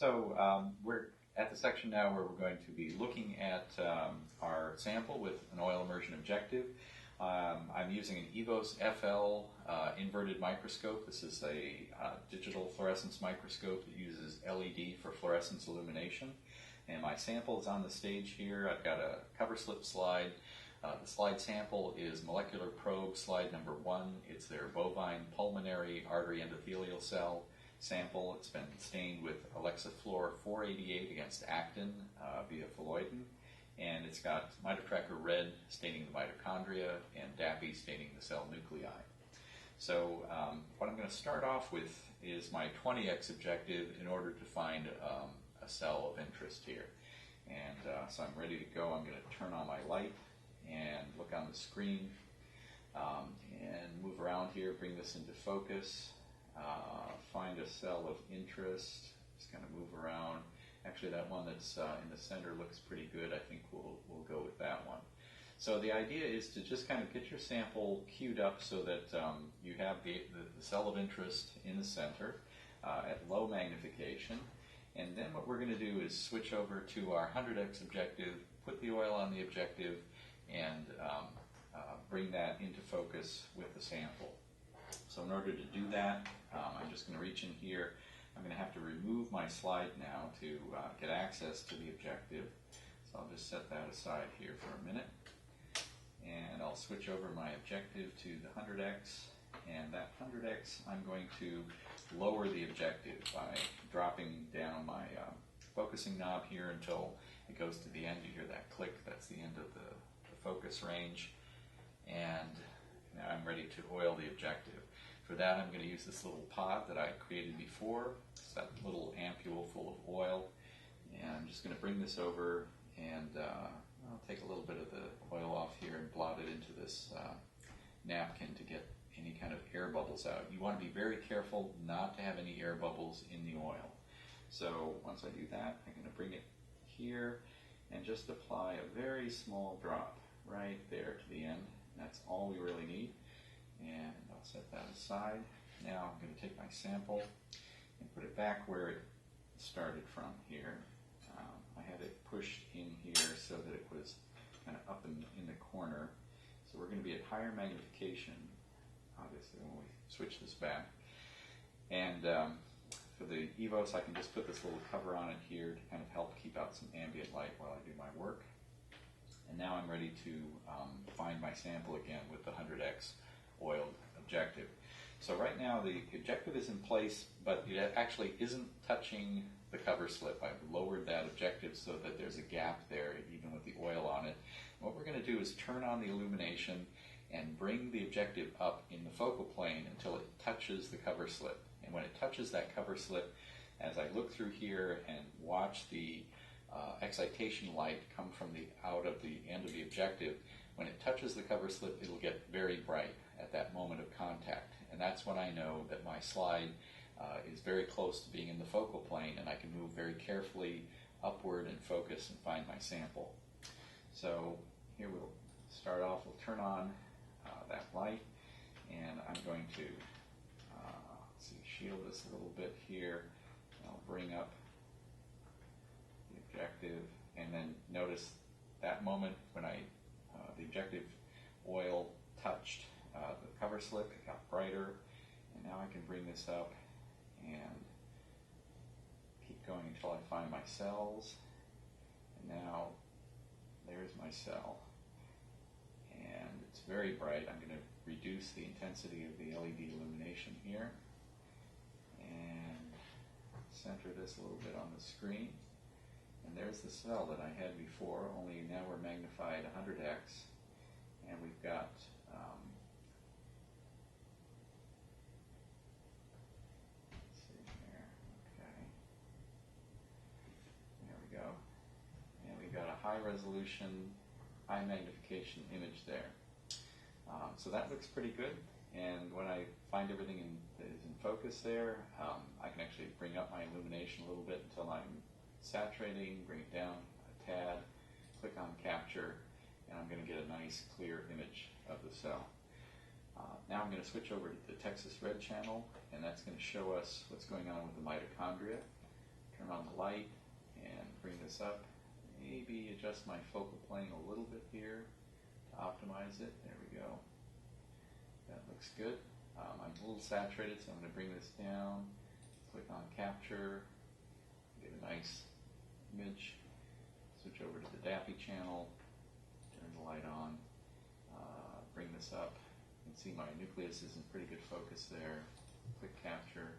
We're at the section now where we're going to be looking at our sample with an oil immersion objective. I'm using an EVOS FL inverted microscope. This is a digital fluorescence microscope that uses LED for fluorescence illumination. And my sample is on the stage here. I've got a cover slip slide. The slide sample is molecular probe slide number 1. It's their bovine pulmonary artery endothelial cell sample. It's been stained with Alexafluor 488 against actin via phalloidin. And it's got mitotracker red staining the mitochondria and DAPI staining the cell nuclei. So what I'm going to start off with is my 20x objective in order to find a cell of interest here. And so I'm ready to go. I'm going to turn on my light and look on the screen and move around here, bring this into focus, find a cell of interest, just kind of move around. Actually, that one that's in the center looks pretty good. I think we'll go with that one. So the idea is to just kind of get your sample queued up so that you have the cell of interest in the center at low magnification. And then what we're going to do is switch over to our 100x objective, put the oil on the objective, and bring that into focus with the sample. So in order to do that, I'm just going to reach in here. I'm going to have to remove my slide now to get access to the objective. So I'll just set that aside here for a minute. And I'll switch over my objective to the 100x. And that 100x, I'm going to lower the objective by dropping down my focusing knob here until it goes to the end. You hear that click, that's the end of the focus range. And now I'm ready to oil the objective. For that, I'm going to use this little pod that I created before. It's that little ampule full of oil. And I'm just going to bring this over and I'll take a little bit of the oil off here and blot it into this napkin to get any kind of air bubbles out. You want to be very careful not to have any air bubbles in the oil. So once I do that, I'm going to bring it here and just apply a very small drop right there to the end. That's all we really need. And I'll set that aside. Now I'm going to take my sample and put it back where it started from here. I had it pushed in here so that it was kind of up in the corner. So we're going to be at higher magnification, obviously, when we switch this back. And for the EVOS, I can just put this little cover on it here to kind of help keep out some ambient light while I do my work. And now I'm ready to find my sample again with the 100x oiled objective. So right now the objective is in place, but it actually isn't touching the cover slip. I've lowered that objective so that there's a gap there even with the oil on it. What we're going to do is turn on the illumination and bring the objective up in the focal plane until it touches the cover slip. And when it touches that cover slip, as I look through here and watch the excitation light come from out of the end of the objective, when it touches the cover slip, it'll get very bright at that moment of contact. And that's when I know that my slide is very close to being in the focal plane and I can move very carefully upward and focus and find my sample. So here we'll start off, we'll turn on that light, and I'm going to shield this a little bit here. I'll bring up the objective, and then notice that moment when the objective oil touched the cover slip, it got brighter, and now I can bring this up and keep going until I find my cells. And now there's my cell, and it's very bright. I'm going to reduce the intensity of the LED illumination here and center this a little bit on the screen. And there's the cell that I had before, only now we're magnified 100x, and we've got let's see here, okay, there we go, and we've got a high resolution, high magnification image there. So that looks pretty good, and when I find everything that is in focus there, I can actually bring up my illumination a little bit until I'm saturating, bring it down a tad, click on capture, and I'm going to get a nice clear image of the cell. Now I'm going to switch over to the Texas Red channel, and that's going to show us what's going on with the mitochondria. turn on the light and bring this up. Maybe adjust my focal plane a little bit here to optimize it. There we go. That looks good. I'm a little saturated, so I'm going to bring this down. Click on capture. Get a nice image. Switch over to the DAPI channel. Turn the light on. Bring this up. You can see my nucleus is in pretty good focus there. Click capture.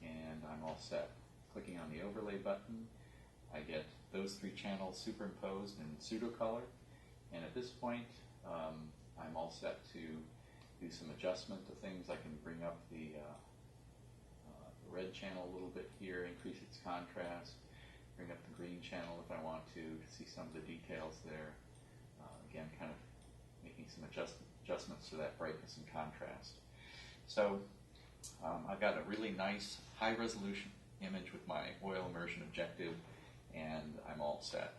And I'm all set. Clicking on the overlay button, I get those three channels superimposed in pseudo color, and at this point I'm all set to do some adjustment to things. I can bring up the red channel a little bit here, increase its contrast, bring up the green channel if I want to see some of the details there. Again, kind of making some adjustments to that brightness and contrast. So I've got a really nice high resolution image with my oil immersion objective, and I'm all set.